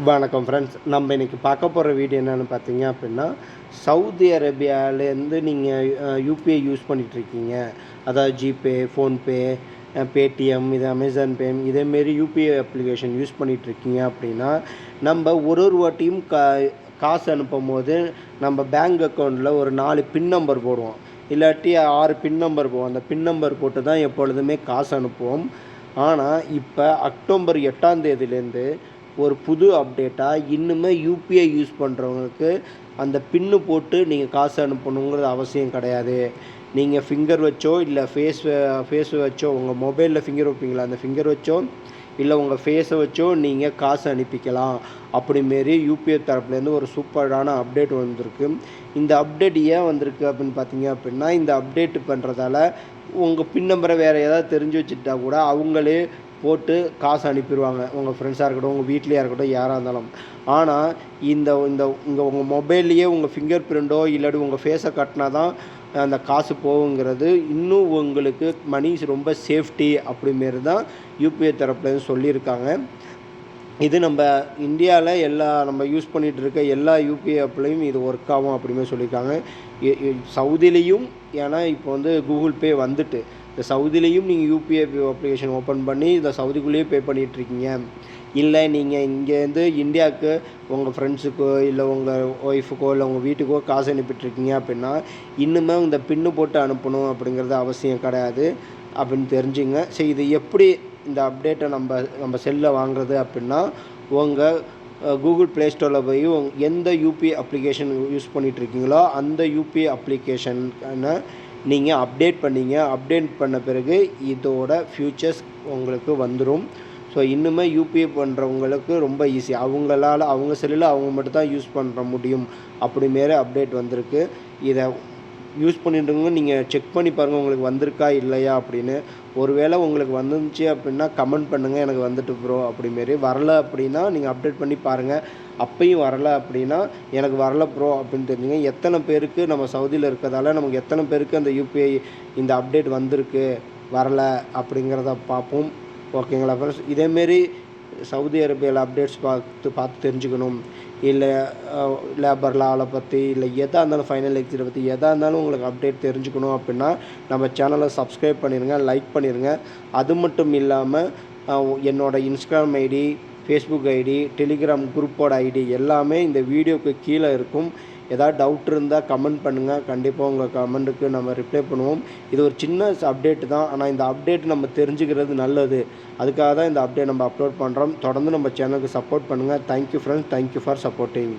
வணக்கம் ஃப்ரெண்ட்ஸ். நம்ம இன்னைக்கு பார்க்க போகிற வீடியோ என்னென்னு பார்த்தீங்க அப்படின்னா, சவுதி அரேபியாவிலேருந்து நீங்கள் யூபிஐ யூஸ் பண்ணிகிட்ருக்கீங்க. அதாவது ஜிபே, ஃபோன்பே, பேடிஎம், இது அமேசான் பே இதேமாரி யூபிஐ அப்ளிகேஷன் யூஸ் பண்ணிகிட்ருக்கீங்க அப்படின்னா, நம்ம ஒரு வாட்டியும் காசு அனுப்பும்போது நம்ம பேங்க் அக்கௌண்ட்டில் ஒரு 4 பின் நம்பர் போடுவோம். இல்லாட்டி 6 பின் நம்பர் போடுவோம். அந்த பின் நம்பர் போட்டு தான் எப்பொழுதுமே காசு அனுப்புவோம். ஆனால் இப்போ அக்டோபர் 8ஆம் தேதியிலேருந்து ஒரு புது அப்டேட்டாக இன்னுமே யூபிஐ யூஸ் பண்ணுறவங்களுக்கு அந்த பின்னு போட்டு நீங்கள் காசு அனுப்பணுங்கிறது அவசியம் கிடையாது. நீங்கள் ஃபிங்கர் வச்சோ இல்லை ஃபேஸ் வச்சோ உங்கள் மொபைலில் ஃபிங்கர் வைப்பீங்களா, அந்த ஃபிங்கர் வச்சோ இல்லை உங்கள் ஃபேஸை வச்சோ நீங்கள் காசு அனுப்பிக்கலாம். அப்படிமாரி யூபிஐ தரப்புலேருந்து ஒரு சூப்பரான அப்டேட் வந்திருக்கு. இந்த அப்டேட் ஏன் வந்திருக்கு அப்படின்னு பார்த்தீங்க அப்படின்னா, இந்த அப்டேட் பண்ணுறதால உங்கள் பின் நம்பரை வேறு ஏதாவது தெரிஞ்சு வச்சுட்டா கூட அவங்களே போட்டு காசு அனுப்பிடுவாங்க. உங்கள் ஃப்ரெண்ட்ஸாக இருக்கட்டும், உங்கள் வீட்லேயா இருக்கட்டும், யாராக இருந்தாலும். ஆனால் இந்த இந்த இங்கே உங்கள் மொபைல்லையே உங்கள் ஃபிங்கர் பிரிண்டோ இல்லாட்டி உங்கள் ஃபேஸை காட்டினா தான் அந்த காசு போகுங்கிறது இன்னும் உங்களுக்கு மணி ரொம்ப சேஃப்டி அப்படிமாரி தான் யூபிஐ தரப்புலேருந்து சொல்லியிருக்காங்க. இது நம்ம இந்தியாவில் நம்ம யூஸ் பண்ணிகிட்டு இருக்க எல்லா யூபிஐ ஆப்லேயும் இது ஒர்க் ஆகும் அப்படிமே சொல்லியிருக்காங்க. சவுதிலேயும், ஏன்னா இப்போ வந்து கூகுள் பே வந்துட்டு இந்த சவுதிலேயும் நீங்கள் யூபிஐ அப்ளிகேஷன் ஓப்பன் பண்ணி இந்த சவுதிக்குள்ளேயே பே பண்ணிகிட்ருக்கீங்க. இல்லை நீங்கள் இங்கேருந்து இந்தியாவுக்கு உங்கள் ஃப்ரெண்ட்ஸுக்கோ இல்லை உங்கள் ஒய்ஃபுக்கோ இல்லை உங்கள் வீட்டுக்கோ காசு அனுப்பிட்டுருக்கீங்க அப்படின்னா, இன்னுமே இந்த பின்னு போட்டு அனுப்பணும் அப்படிங்கிறது அவசியம் கிடையாது அப்படின்னு தெரிஞ்சுங்க. சரி, இது எப்படி இந்த அப்டேட்டை நம்ம செல்லில் வாங்குறது அப்படின்னா, உங்கள் கூகுள் ப்ளே ஸ்டோரில் போய் எந்த யூபிஐ அப்ளிகேஷன் யூஸ் பண்ணிகிட்ருக்கீங்களோ அந்த யூபிஐ அப்ளிகேஷனை நீங்கள் அப்டேட் பண்ண பிறகு இதோட ஃபியூச்சர்ஸ் உங்களுக்கு வந்துடும். ஸோ இன்னுமே யூபிஐ பண்ணுறவங்களுக்கு ரொம்ப ஈஸி. அவங்க செல்லில் அவங்க மட்டும் தான் யூஸ் பண்ண முடியும் அப்படிமாரி அப்டேட் வந்திருக்கு. இதை யூஸ் பண்ணிட்டுருங்க, நீங்கள் செக் பண்ணி பாருங்கள் உங்களுக்கு வந்திருக்கா இல்லையா அப்படின்னு. ஒருவேளை உங்களுக்கு வந்துருந்துச்சு அப்படின்னா கமெண்ட் பண்ணுங்கள், எனக்கு வந்துட்டு ப்ரோ அப்படிமாரி. வரலை அப்படின்னா நீங்கள் அப்டேட் பண்ணி பாருங்கள். அப்பயும் வரலை அப்படின்னா எனக்கு வரலை ப்ரோ அப்படின்னு தெரிஞ்சுங்க. எத்தனை பேருக்கு நம்ம சவுதியில் இருக்கிறதால நமக்கு எத்தனை பேருக்கு அந்த யூபிஐ இந்த அப்டேட் வந்திருக்கு, வரலை அப்படிங்கிறத பார்ப்போம். ஓகேங்களா ஃப்ரெண்ட்ஸ்? இதேமாரி சவுதி அரேபியாவில் அப்டேட்ஸ் பார்த்து தெரிஞ்சுக்கணும், இல்லை லேபர் லாவை பற்றி, இல்லை எதாக இருந்தாலும் ஃபைனல் எக்ஸிட்டை பற்றி எதாக இருந்தாலும் உங்களுக்கு அப்டேட் தெரிஞ்சுக்கணும் அப்படின்னா நம்ம சேனலை சப்ஸ்கிரைப் பண்ணிடுங்க, லைக் பண்ணிடுங்க. அது மட்டும் இல்லாமல் என்னோடய Instagram ID, Facebook ID, Telegram குரூப்போட ஐடி எல்லாமே இந்த வீடியோவுக்கு கீழே இருக்கும். ஏதாவது டவுட் இருந்தால் கமெண்ட் பண்ணுங்கள். கண்டிப்பாக உங்கள் கமெண்ட்டுக்கு நம்ம ரிப்ளை பண்ணுவோம். இது ஒரு சின்ன அப்டேட் தான், ஆனால் இந்த அப்டேட் நம்ம தெரிஞ்சுக்கிறது நல்லது. அதுக்காக தான் இந்த அப்டேட் நம்ம அப்லோட் பண்ணுறோம். தொடர்ந்து நம்ம சேனலுக்கு சப்போர்ட் பண்ணுங்கள். Thank you friends, thank you for supporting.